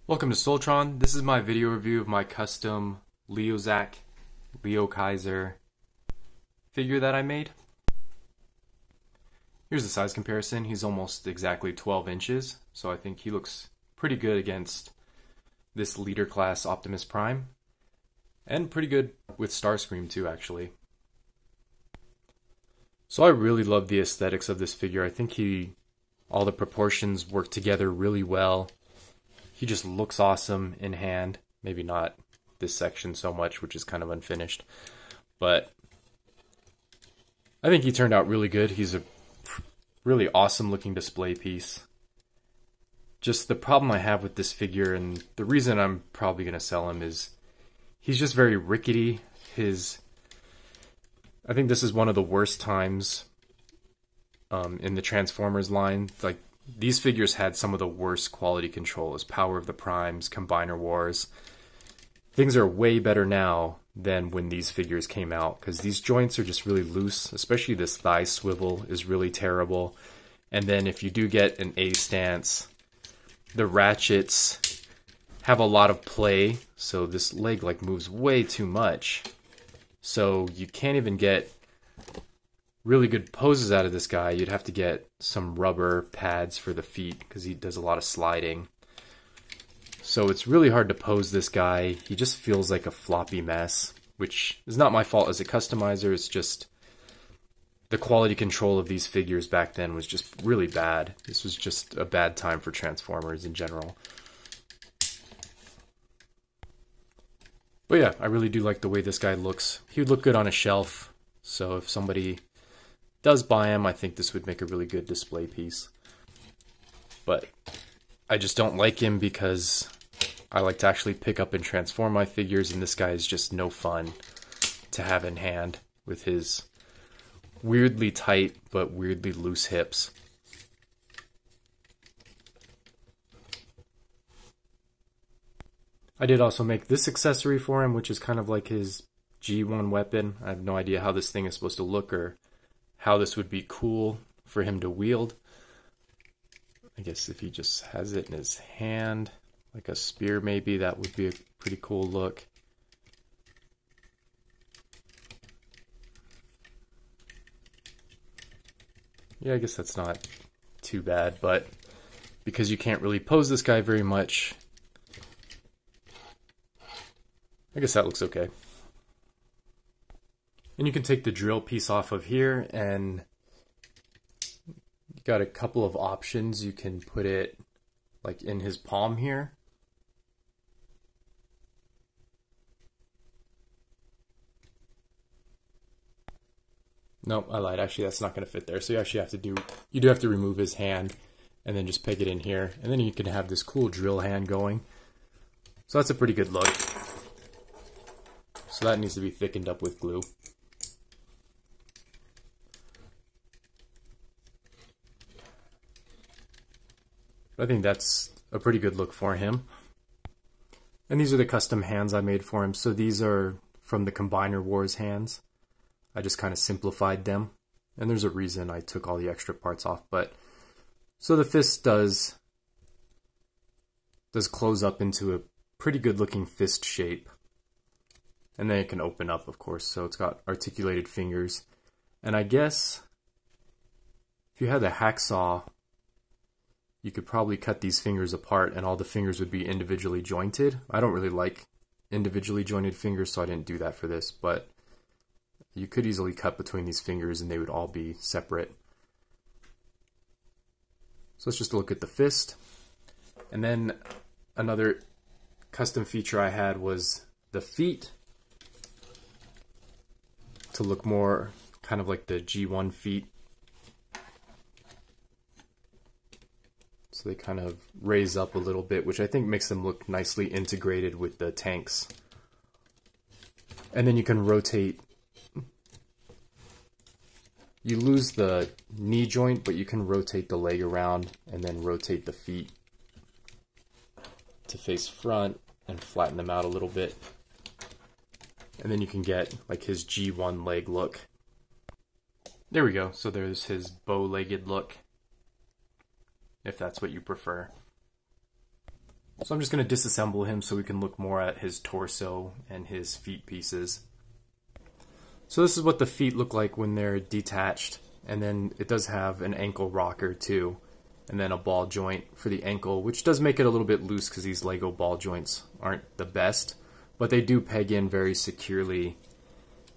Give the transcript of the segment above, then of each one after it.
Welcome to Soltron. This is my video review of my custom Leozack Leokaiser figure that I made. Here's the size comparison. He's almost exactly 12 inches, so I think he looks pretty good against this leader class Optimus Prime, and pretty good with Starscream too, actually. So I really love the aesthetics of this figure. I think all the proportions work together really well. He just looks awesome in hand. Maybe not this section so much, which is kind of unfinished. But I think he turned out really good. He's a really awesome looking display piece. Just the problem I have with this figure, and the reason I'm probably going to sell him, is he's just very rickety. I think this is one of the worst times in the Transformers line. Like, these figures had some of the worst quality control, as Power of the Primes, Combiner Wars. Things are way better now than when these figures came out, because these joints are just really loose, especially this thigh swivel is really terrible. And then if you do get an A stance, the ratchets have a lot of play, so this leg moves way too much. So you can't even get really good poses out of this guy. You'd have to get some rubber pads for the feet because he does a lot of sliding. So it's really hard to pose this guy. He just feels like a floppy mess, which is not my fault as a customizer. It's just the quality control of these figures back then was just really bad. This was just a bad time for Transformers in general. But yeah, I really do like the way this guy looks. He would look good on a shelf, so if somebody does buy him, I think this would make a really good display piece. But I just don't like him because I like to actually pick up and transform my figures, and this guy is just no fun to have in hand with his weirdly tight but weirdly loose hips. I did also make this accessory for him, which is kind of like his G1 weapon. I have no idea how this thing is supposed to look or how this would be cool for him to wield. I guess if he just has it in his hand, like a spear maybe, that would be a pretty cool look. Yeah, I guess that's not too bad, but because you can't really pose this guy very much, I guess that looks okay. And you can take the drill piece off of here, and you got a couple of options. You can put it like in his palm here. Nope, I lied. Actually, that's not going to fit there. So you actually have to you do have to remove his hand and then just peg it in here. And then you can have this cool drill hand going. So that's a pretty good look. So that needs to be thickened up with glue. I think that's a pretty good look for him. And these are the custom hands I made for him. So these are from the Combiner Wars hands. I just kind of simplified them. And there's a reason I took all the extra parts off. But so the fist does close up into a pretty good looking fist shape. And then it can open up, of course. So it's got articulated fingers. And I guess if you had a hacksaw, you could probably cut these fingers apart and all the fingers would be individually jointed. I don't really like individually jointed fingers, so I didn't do that for this, but you could easily cut between these fingers and they would all be separate. So let's just look at the fist. And then another custom feature I had was the feet to look more kind of like the G1 feet. So they kind of raise up a little bit, which I think makes them look nicely integrated with the tanks. And then you can rotate. You lose the knee joint, but you can rotate the leg around and then rotate the feet to face front and flatten them out a little bit. And then you can get like his G1 leg look. There we go. So there's his bow-legged look, if that's what you prefer. So I'm just going to disassemble him so we can look more at his torso and his feet pieces. So this is what the feet look like when they're detached, and then it does have an ankle rocker too, and then a ball joint for the ankle, which does make it a little bit loose because these Lego ball joints aren't the best, but they do peg in very securely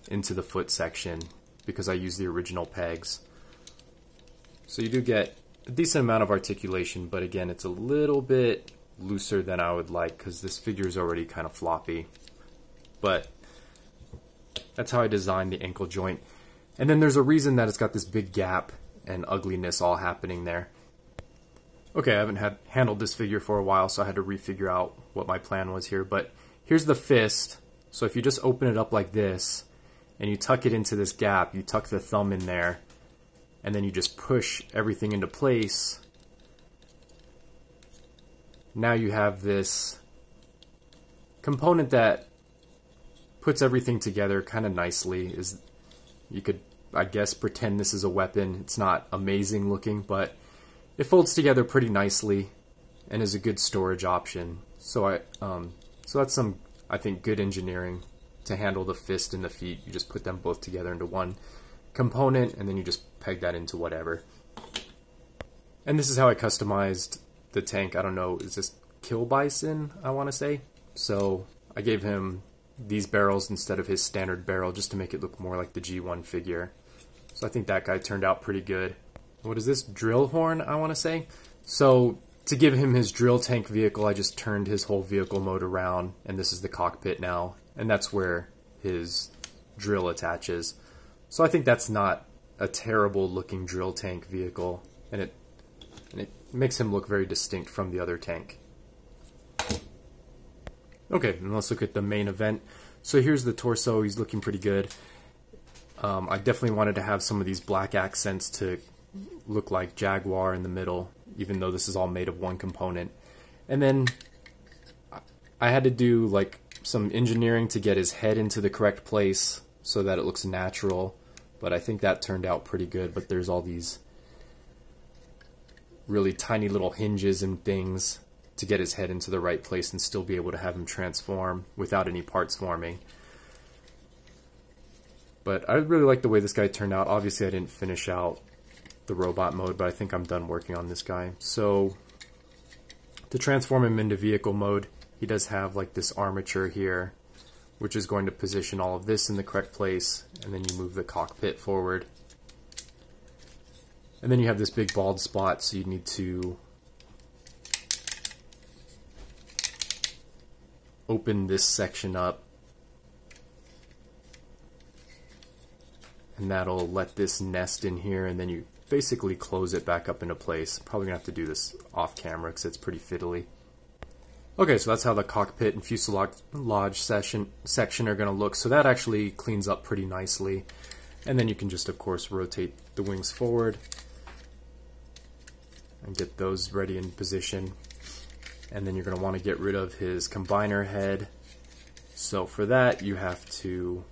into the foot section because I use the original pegs. So you do get a decent amount of articulation, but again, it's a little bit looser than I would like because this figure is already kind of floppy. But that's how I designed the ankle joint. And then there's a reason that it's got this big gap and ugliness all happening there. Okay, I haven't handled this figure for a while, so I had to refigure out what my plan was here. But here's the fist. So if you just open it up like this, and you tuck it into this gap, you tuck the thumb in there, and then you just push everything into place. Now you have this component that puts everything together kind of nicely. You could, I guess, pretend this is a weapon. It's not amazing looking, but it folds together pretty nicely and is a good storage option. So that's some, I think, good engineering to handle the fist and the feet. You just put them both together into one component, and then you just peg that into whatever. And this is how I customized the tank. I don't know, is this Kill Bison, I want to say? So I gave him these barrels instead of his standard barrel just to make it look more like the G1 figure. So I think that guy turned out pretty good. What is this? Drill horn, I want to say? So to give him his drill tank vehicle, I just turned his whole vehicle mode around, and this is the cockpit now, and that's where his drill attaches. So I think that's not a terrible looking drill tank vehicle, and it makes him look very distinct from the other tank. Okay, and let's look at the main event. So here's the torso. He's looking pretty good. I definitely wanted to have some of these black accents to look like Jaguar in the middle, even though this is all made of one component. And then I had to do like some engineering to get his head into the correct place so that it looks natural, but I think that turned out pretty good. But there's all these really tiny little hinges and things to get his head into the right place and still be able to have him transform without any parts forming. But I really like the way this guy turned out. Obviously I didn't finish out the robot mode, but I think I'm done working on this guy. So to transform him into vehicle mode, he does have like this armature here, which is going to position all of this in the correct place, and then you move the cockpit forward. And then you have this big bald spot, so you need to open this section up, and that'll let this nest in here, and then you basically close it back up into place. Probably gonna have to do this off camera because it's pretty fiddly. Okay, so that's how the cockpit and fuselage section are gonna look. So that actually cleans up pretty nicely, and then you can just of course rotate the wings forward and get those ready in position. And then you're going to want to get rid of his combiner head. So for that you have to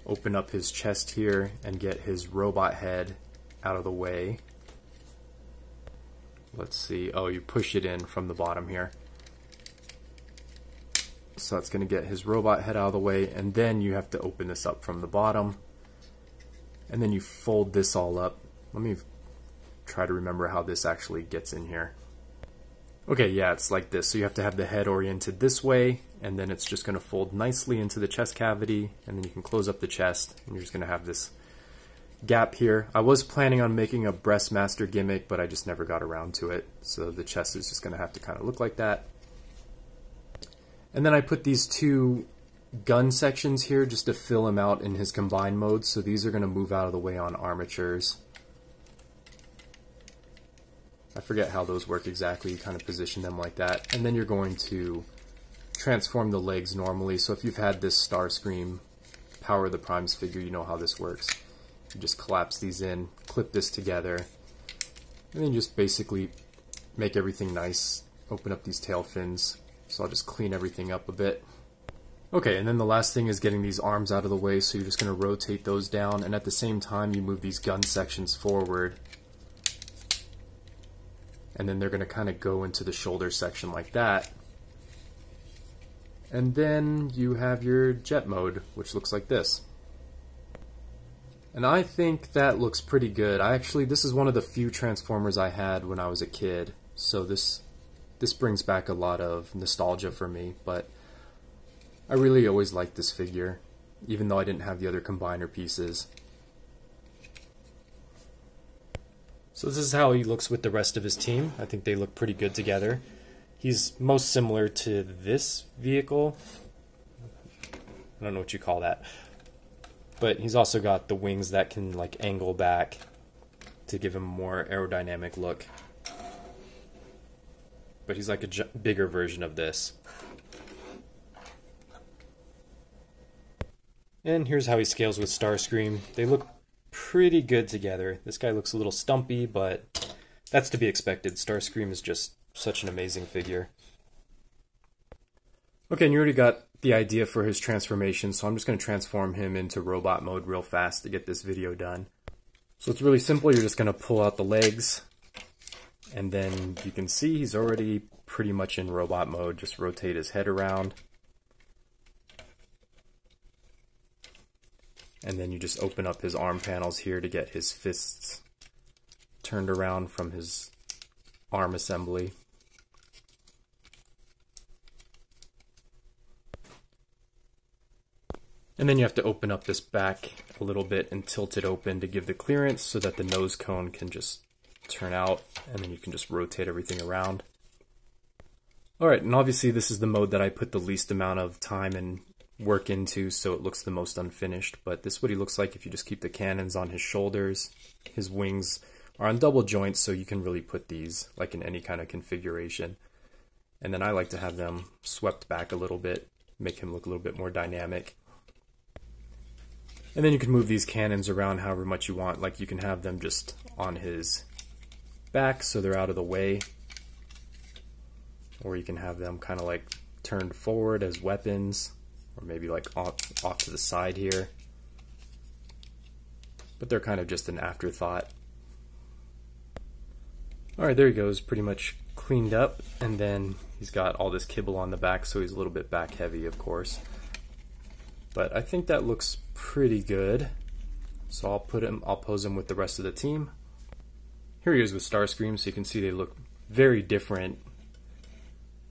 open up his chest here and get his robot head out of the way. Let's see, oh, you push it in from the bottom here. So that's going to get his robot head out of the way, and then you have to open this up from the bottom, and then you fold this all up. Let me try to remember how this actually gets in here. Okay, yeah, it's like this. So you have to have the head oriented this way, and then it's just going to fold nicely into the chest cavity, and then you can close up the chest, and you're just going to have this gap here. I was planning on making a breastmaster gimmick, but I just never got around to it. So the chest is just going to have to kind of look like that. And then I put these two gun sections here just to fill him out in his combined mode. So these are going to move out of the way on armatures. I forget how those work exactly. You kind of position them like that. And then you're going to transform the legs normally. So if you've had this Starscream Power of the Primes figure, you know how this works. You just collapse these in, clip this together, and then you just basically make everything nice. Open up these tail fins. So I'll just clean everything up a bit. Okay, and then the last thing is getting these arms out of the way, so you're just going to rotate those down, and at the same time you move these gun sections forward. And then they're going to kind of go into the shoulder section like that. And then you have your jet mode, which looks like this. And I think that looks pretty good. This is one of the few Transformers I had when I was a kid, so this brings back a lot of nostalgia for me, but I really always liked this figure, even though I didn't have the other combiner pieces. So this is how he looks with the rest of his team. I think they look pretty good together. He's most similar to this vehicle. I don't know what you call that. But he's also got the wings that can like angle back to give him a more aerodynamic look. But he's like a bigger version of this. And here's how he scales with Starscream. They look pretty good together. This guy looks a little stumpy, but that's to be expected. Starscream is just such an amazing figure. Okay, and you already got the idea for his transformation, so I'm just going to transform him into robot mode real fast to get this video done. So it's really simple. You're just going to pull out the legs, and then you can see he's already pretty much in robot mode. Just rotate his head around, and then you just open up his arm panels here to get his fists turned around from his arm assembly. And then you have to open up this back a little bit and tilt it open to give the clearance so that the nose cone can just turn out, and then you can just rotate everything around. Alright, and obviously this is the mode that I put the least amount of time and work into, so it looks the most unfinished, but this is what he looks like if you just keep the cannons on his shoulders. His wings are on double joints, so you can really put these like in any kind of configuration. And then I like to have them swept back a little bit, make him look a little bit more dynamic. And then you can move these cannons around however much you want. Like you can have them just on his back so they're out of the way. Or you can have them kind of like turned forward as weapons. Or maybe like off to the side here. But they're kind of just an afterthought. Alright, there he goes. Pretty much cleaned up. And then he's got all this kibble on the back, so he's a little bit back heavy, of course. But I think that looks pretty good. So I'll pose him with the rest of the team. Here he is with Starscream, so you can see they look very different.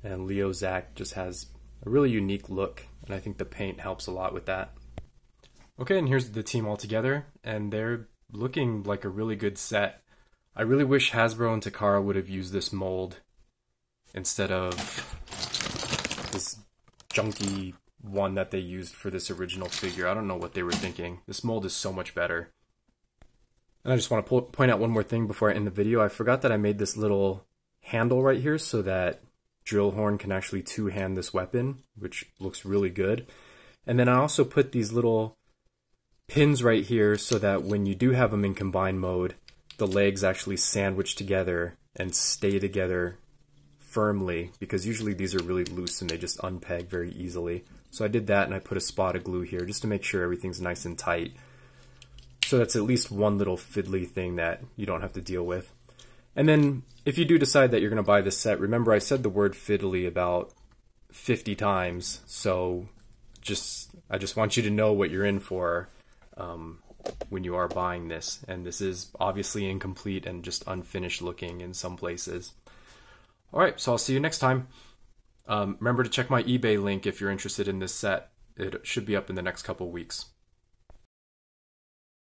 And Leozack just has a really unique look, and I think the paint helps a lot with that. Okay, and here's the team all together, and they're looking like a really good set. I really wish Hasbro and Takara would have used this mold instead of this junky one that they used for this original figure. I don't know what they were thinking. This mold is so much better. And I just want to point out one more thing before I end the video. I forgot that I made this little handle right here so that Drillhorn can actually two-hand this weapon, which looks really good. And then I also put these little pins right here so that when you do have them in combine mode, the legs actually sandwich together and stay together firmly, because usually these are really loose and they just unpeg very easily. So I did that, and I put a spot of glue here just to make sure everything's nice and tight. So that's at least one little fiddly thing that you don't have to deal with. And then if you do decide that you're going to buy this set, remember I said the word fiddly about 50 times, so I just want you to know what you're in for when you are buying this. And this is obviously incomplete and just unfinished looking in some places. Alright, so I'll see you next time. Remember to check my eBay link if you're interested in this set. It should be up in the next couple weeks.